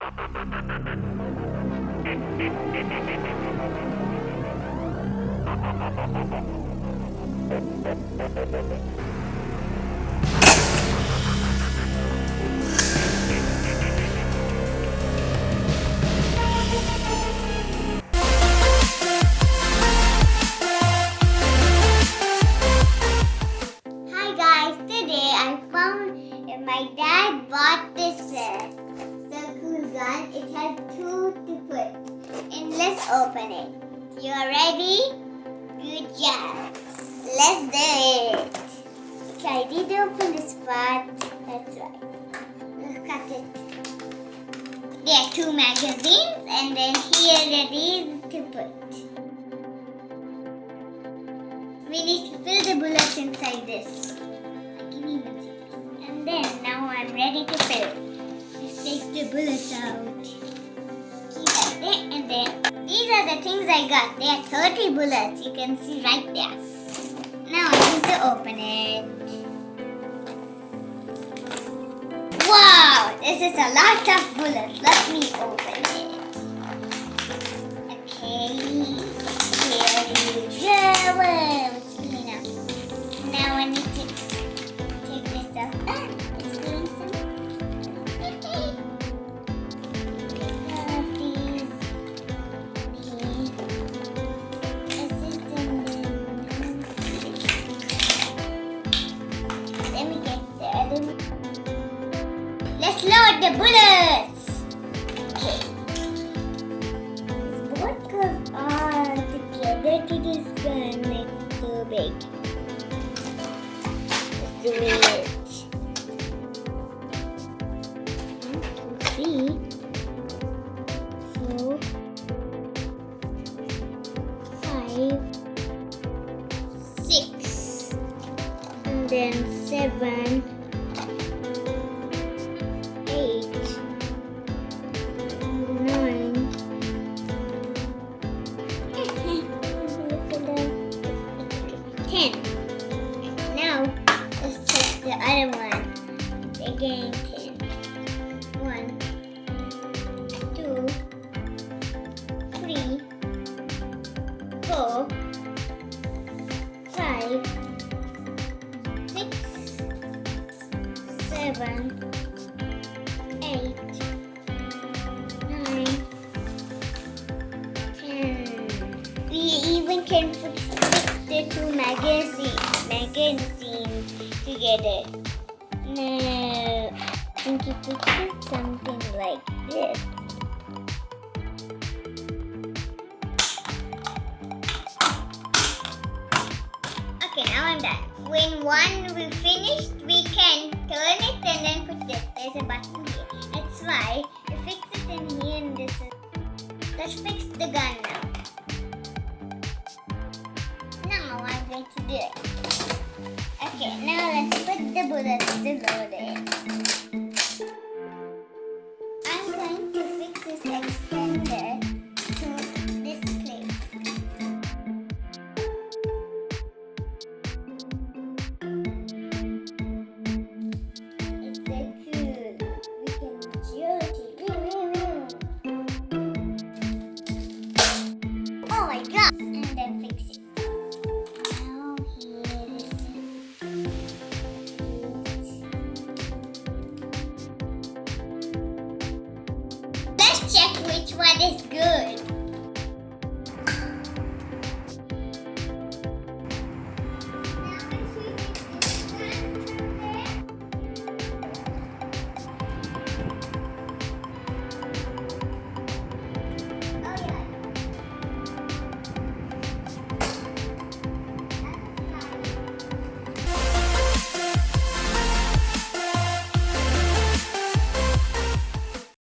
Hi guys, today I found my dad bought this circle gun. It has two to put, and let's open it. You are ready? Good job. Let's do it. Okay, I did open this part. That's right. Look at it. There are two magazines, and then here it is to put. We need to fill the bullets inside this. I can even see this. And then now I'm ready to fill. Just take the bullets out. Keep it there, and then these are the things I got. There are 30 bullets. You can see right there. Now I need to open it. Wow! This is a lot of bullets. Let me open it. Okay. Here we go. Let's clean up. Now I need to take this off. It's doing some. Take all of these. Let me get the other one. Let's load the bullets. Okay. What goes all together to this gun? It's too big. Let's do it. 1, 2, 3, 4, 5, 6, and then 7, 8, 9. Look at that. 10. Now let's check the other one. It's again 10. 1, 2, 3, 4, 5, 6, 7, 8, 9, 10. We even can fix the two magazines together. No, I think you could put something like this. Okay, now I'm done. When one we finished, we can turn it and then put this. There's a button here. That's why we fix it in here and this is. Let's fix the gun now. Now I'm going to do it. Okay, now let's put the bullets to load it. I'm going to fix this extender to this place. It's so cool. We can shoot it. Oh my god! And then fix it. Now here is it. Let's check which one is good.